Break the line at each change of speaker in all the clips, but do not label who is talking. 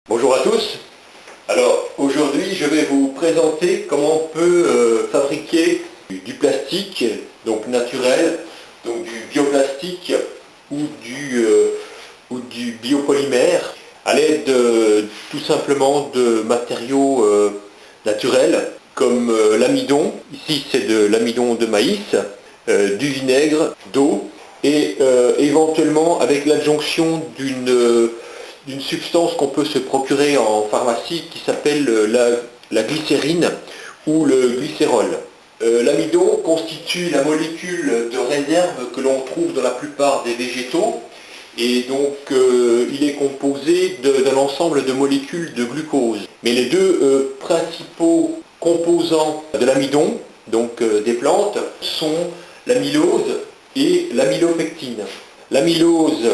Bonjour à tous. Alors aujourd'hui je vais vous présenter comment on peut fabriquer du plastique, donc naturel, donc du bioplastique ou du biopolymère à l'aide tout simplement de matériaux naturels comme l'amidon. Ici c'est de l'amidon de maïs, du vinaigre, d'eau et éventuellement avec l'adjonction d'une substance qu'on peut se procurer en pharmacie qui s'appelle la glycérine ou le glycérol. L'amidon constitue la molécule de réserve que l'on trouve dans la plupart des végétaux et donc il est composé d'un ensemble de molécules de glucose. Mais les deux principaux composants de l'amidon, donc des plantes, sont l'amylose et l'amylopectine. L'amylose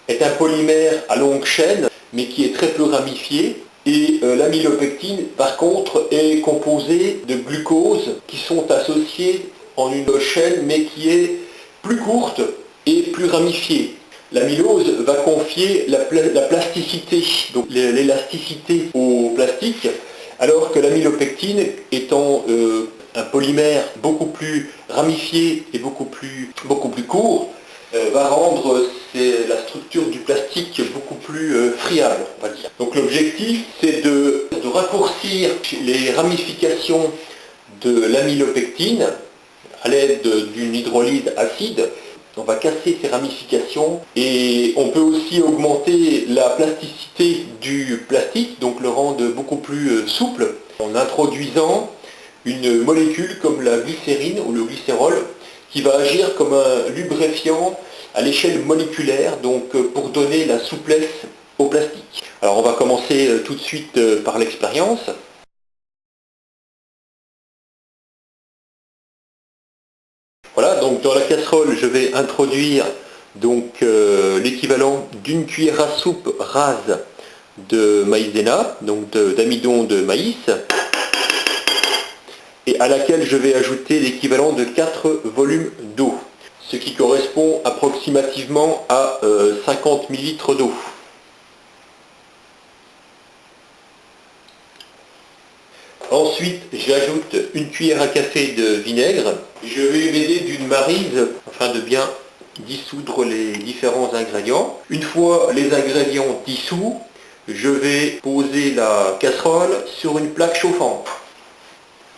est un polymère à longue chaîne, mais qui est très peu ramifié. Et l'amylopectine, par contre, est composée de glucose qui sont associés en une chaîne, mais qui est plus courte et plus ramifiée. L'amylose va confier la plasticité, donc l'élasticité au plastique, alors que l'amylopectine, étant un polymère beaucoup plus ramifié et beaucoup plus court, va rendre la structure du plastique beaucoup plus friable, on va dire. Donc l'objectif, c'est de raccourcir les ramifications de l'amylopectine à l'aide d'une hydrolyse acide. On va casser ces ramifications et on peut aussi augmenter la plasticité du plastique, donc le rendre beaucoup plus souple, en introduisant une molécule comme la glycérine ou le glycérol qui va agir comme un lubrifiant à l'échelle moléculaire, donc pour donner la souplesse au plastique. Alors on va commencer tout de suite par l'expérience. Voilà, donc dans la casserole, je vais introduire donc l'équivalent d'une cuillère à soupe rase de maïzena, donc d'amidon de maïs, et à laquelle je vais ajouter l'équivalent de 4 volumes d'eau, ce qui correspond approximativement à 50 ml d'eau. Ensuite, j'ajoute une cuillère à café de vinaigre. Je vais m'aider d'une maryse afin de bien dissoudre les différents ingrédients. Une fois les ingrédients dissous, je vais poser la casserole sur une plaque chauffante.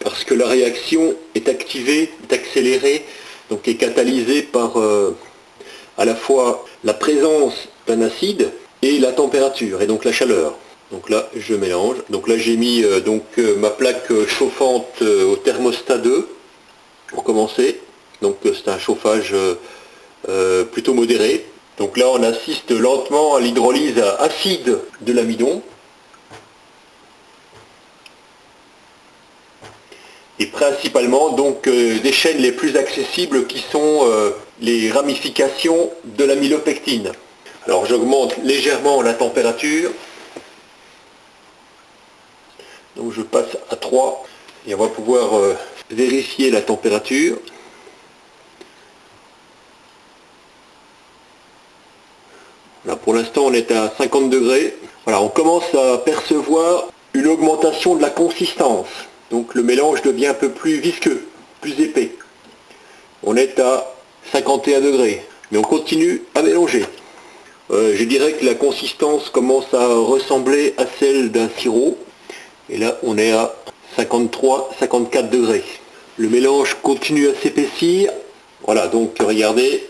Parce que la réaction est activée, est accélérée, donc est catalysée par à la fois la présence d'un acide et la température, et donc la chaleur. Donc là, je mélange. Donc là, j'ai mis ma plaque chauffante au thermostat 2 pour commencer. Donc c'est un chauffage plutôt modéré. Donc là, on assiste lentement à l'hydrolyse acide de l'amidon. Et principalement donc des chaînes les plus accessibles qui sont les ramifications de l'amylopectine. Alors j'augmente légèrement la température. Donc je passe à 3 et on va pouvoir vérifier la température. Là, pour l'instant on est à 50 degrés. Voilà, on commence à percevoir une augmentation de la consistance. Donc le mélange devient un peu plus visqueux, plus épais. On est à 51 degrés, mais on continue à mélanger. Je dirais que la consistance commence à ressembler à celle d'un sirop. Et là, on est à 53-54 degrés. Le mélange continue à s'épaissir. Voilà, donc regardez,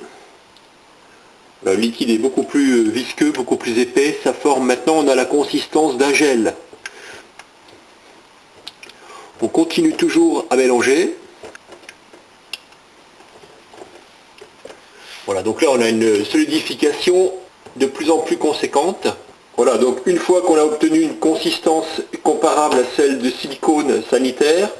le liquide est beaucoup plus visqueux, beaucoup plus épais. Ça forme maintenant, on a la consistance d'un gel. On continue toujours à mélanger. Voilà, donc là on a une solidification de plus en plus conséquente. Voilà, donc une fois qu'on a obtenu une consistance comparable à celle de silicone sanitaire,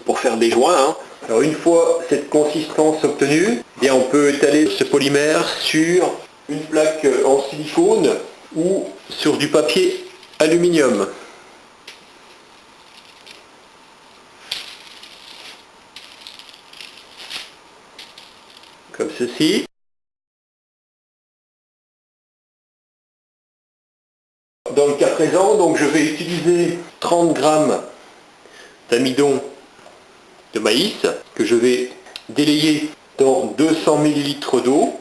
pour faire des joints, hein. Alors une fois cette consistance obtenue, eh bien on peut étaler ce polymère sur une plaque en silicone ou sur du papier aluminium. Comme ceci. dans le cas présent, donc je vais utiliser 30 grammes d'amidon de maïs que je vais délayer dans 200 ml d'eau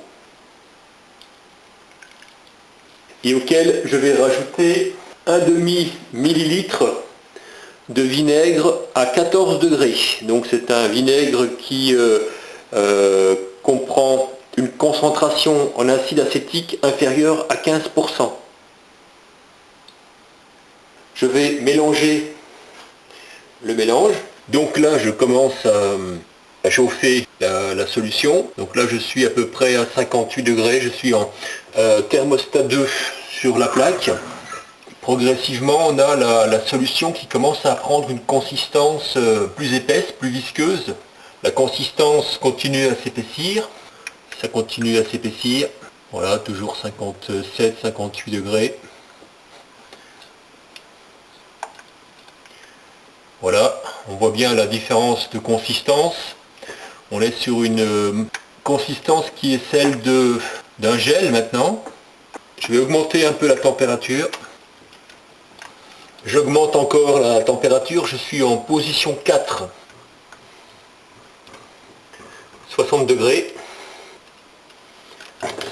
et auquel je vais rajouter un demi millilitre de vinaigre à 14 degrés. Donc c'est un vinaigre qui comprend une concentration en acide acétique inférieure à 15%. Je vais mélanger le mélange. Donc là, je commence à chauffer la solution. Donc là, je suis à peu près à 58 degrés. Je suis en thermostat 2 sur la plaque. Progressivement, on a la solution qui commence à prendre une consistance plus épaisse, plus visqueuse. La consistance continue à s'épaissir. Ça continue à s'épaissir. Voilà, toujours 57-58 degrés. Voilà, on voit bien la différence de consistance. On est sur une consistance qui est celle d'un gel maintenant. Je vais augmenter un peu la température. J'augmente encore la température, je suis en position 4. 60 degrés.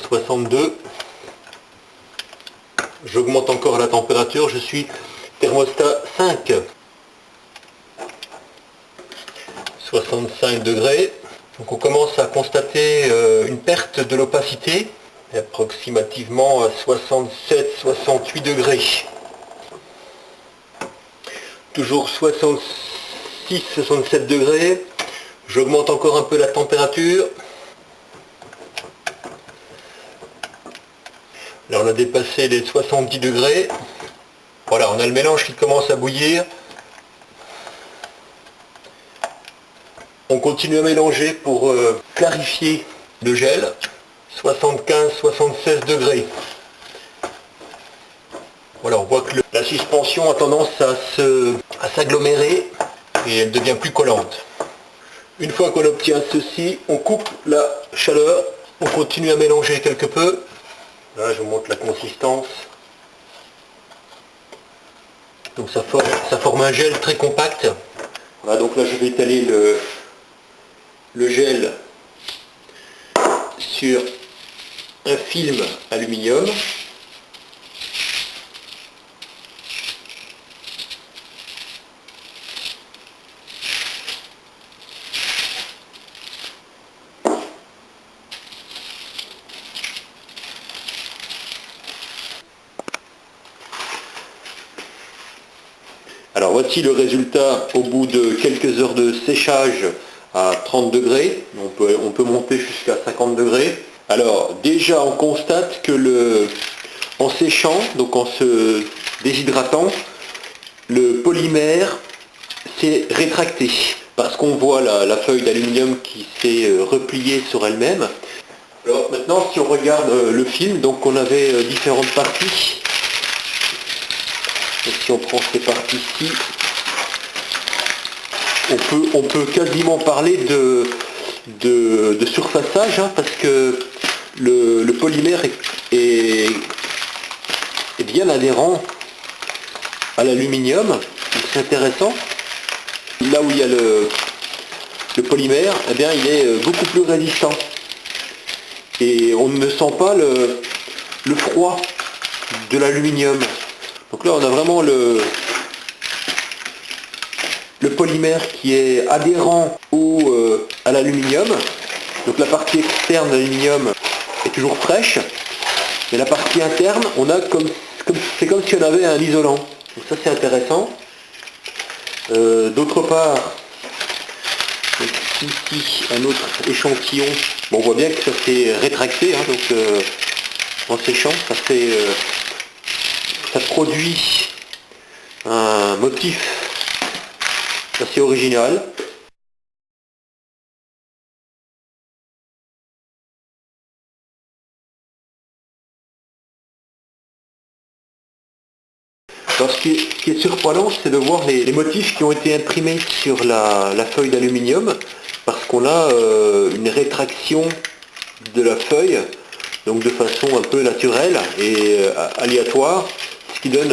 62. J'augmente encore la température, je suis thermostat 5. 65 degrés. Donc on commence à constater une perte de l'opacité, approximativement à 67-68 degrés. Toujours 66-67 degrés. J'augmente encore un peu la température. Là on a dépassé les 70 degrés. Voilà, on a le mélange qui commence à bouillir. On continue à mélanger pour clarifier le gel. 75-76 degrés. Voilà, on voit que la suspension a tendance à s'agglomérer et elle devient plus collante. Une fois qu'on obtient ceci, on coupe la chaleur. On continue à mélanger quelque peu. Là, je vous montre la consistance. Donc ça forme un gel très compact. Voilà, donc là je vais étaler le gel sur un film aluminium. Alors voici le résultat au bout de quelques heures de séchage à 30 degrés. On peut monter jusqu'à 50 degrés. Alors déjà on constate que en séchant, donc en se déshydratant, le polymère s'est rétracté. Parce qu'on voit la feuille d'aluminium qui s'est repliée sur elle-même. Alors maintenant si on regarde le film, donc on avait différentes parties. Et si on prend ces parties-ci, on peut quasiment parler de surfaçage, hein, parce que le polymère est bien adhérent à l'aluminium. C'est intéressant. Là où il y a le polymère, eh bien, il est beaucoup plus résistant. Et on ne sent pas le froid de l'aluminium. Donc là on a vraiment le polymère qui est adhérent à l'aluminium. Donc la partie externe de l'aluminium est toujours fraîche, mais la partie interne, c'est comme si on avait un isolant. Donc ça c'est intéressant. D'autre part, ici un autre échantillon. Bon, on voit bien que ça s'est rétracté, hein, donc en séchant, ça produit un motif assez original. Alors, ce qui est surprenant, c'est de voir les motifs qui ont été imprimés sur la feuille d'aluminium, parce qu'on a une rétraction de la feuille, donc de façon un peu naturelle et aléatoire. ce qui donne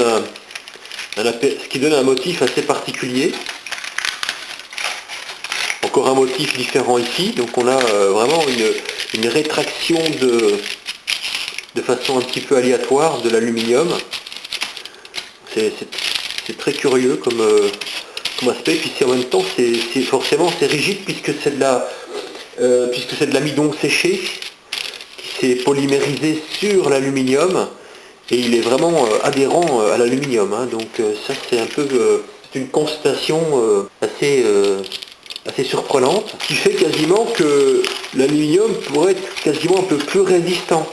un motif assez particulier. Encore un motif différent ici, donc on a vraiment une rétraction de façon un petit peu aléatoire de l'aluminium. C'est très curieux comme aspect, puis en même temps forcément c'est rigide puisque c'est de l'amidon séché qui s'est polymérisé sur l'aluminium et il est vraiment adhérent à l'aluminium, hein. Donc ça c'est un peu c'est une constatation assez surprenante, qui fait quasiment que l'aluminium pourrait être quasiment un peu plus résistant.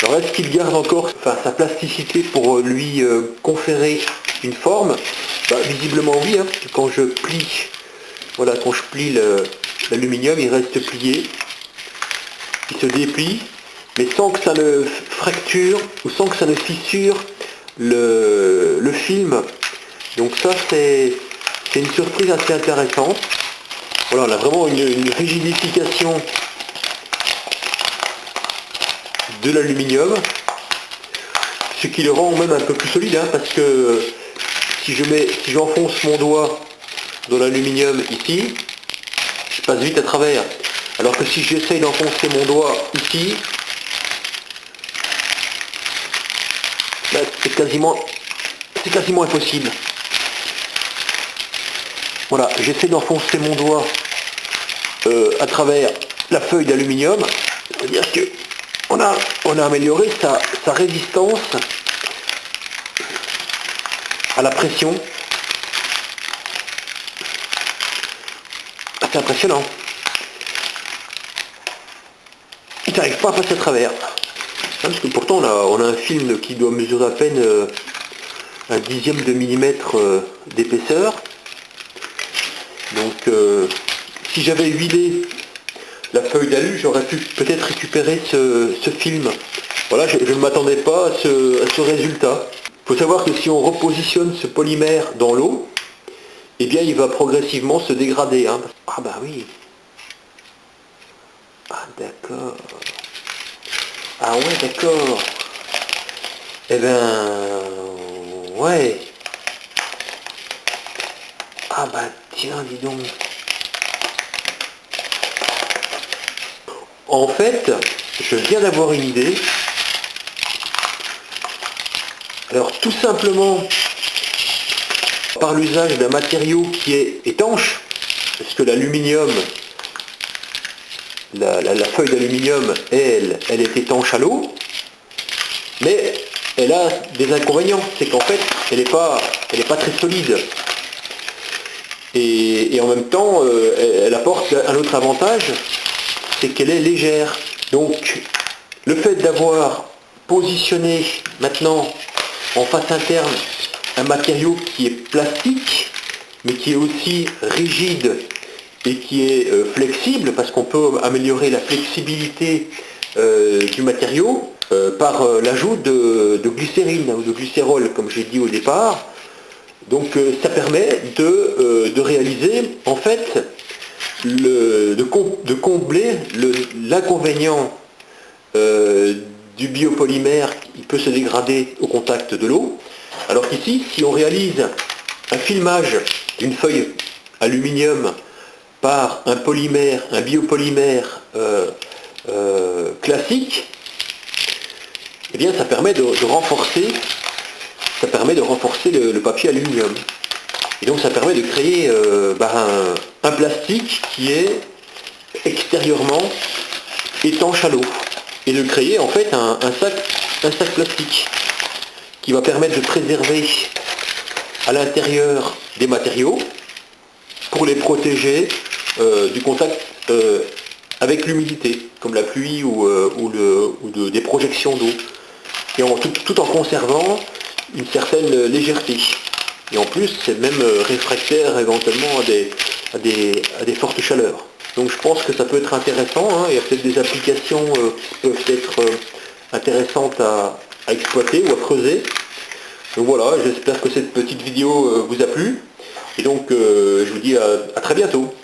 Alors est-ce qu'il garde encore sa plasticité pour lui conférer une forme? Visiblement oui, hein, parce que quand je plie, voilà, quand je plie l'aluminium, il reste plié, il se déplie, mais sans que ça ne fracture ou sans que ça ne fissure le film. Donc ça c'est une surprise assez intéressante. Voilà, on a vraiment une rigidification de l'aluminium, ce qui le rend même un peu plus solide, hein, parce que si j'enfonce mon doigt dans l'aluminium ici, je passe vite à travers. Alors que si j'essaye d'enfoncer mon doigt ici, c'est quasiment impossible. Voilà, j'essaie d'enfoncer mon doigt à travers la feuille d'aluminium, c'est-à-dire que on a amélioré sa résistance à la pression. C'est impressionnant. Il n'arrive pas à passer à travers. Parce que pourtant on a un film qui doit mesurer à peine un dixième de millimètre d'épaisseur. Donc si j'avais huilé la feuille d'alu, j'aurais pu peut-être récupérer ce film. Voilà, je ne m'attendais pas à ce résultat. Il faut savoir que si on repositionne ce polymère dans l'eau, eh bien il va progressivement se dégrader, hein. Ah bah oui. Ah d'accord. Ah ouais, d'accord. Eh ben ouais. Ah bah tiens, dis donc. En fait, je viens d'avoir une idée. Alors tout simplement par l'usage d'un matériau qui est étanche, parce que l'aluminium, la feuille d'aluminium, elle est étanche à l'eau, mais elle a des inconvénients, c'est qu'en fait elle n'est pas très solide. Et en même temps, elle apporte un autre avantage, c'est qu'elle est légère. Donc le fait d'avoir positionné maintenant en face interne un matériau qui est plastique, mais qui est aussi rigide et qui est flexible, parce qu'on peut améliorer la flexibilité du matériau par l'ajout de glycérine ou de glycérol, comme j'ai dit au départ. Donc ça permet de réaliser en fait de combler l'inconvénient du biopolymère qui peut se dégrader au contact de l'eau. Alors qu'ici, si on réalise un filmage d'une feuille aluminium par un polymère, un biopolymère classique, eh bien ça permet de renforcer le papier aluminium. Et donc ça permet de créer un plastique qui est extérieurement étanche à l'eau. Et de créer en fait un sac plastique qui va permettre de préserver à l'intérieur des matériaux pour les protéger du contact avec l'humidité, comme la pluie ou des projections d'eau. Et tout en conservant une certaine légèreté. Et en plus, c'est même réfractaire éventuellement à des fortes chaleurs. Donc je pense que ça peut être intéressant, hein. Il y a peut-être des applications qui peuvent être intéressantes à exploiter ou à creuser. Donc voilà, j'espère que cette petite vidéo vous a plu. Et donc je vous dis à très bientôt.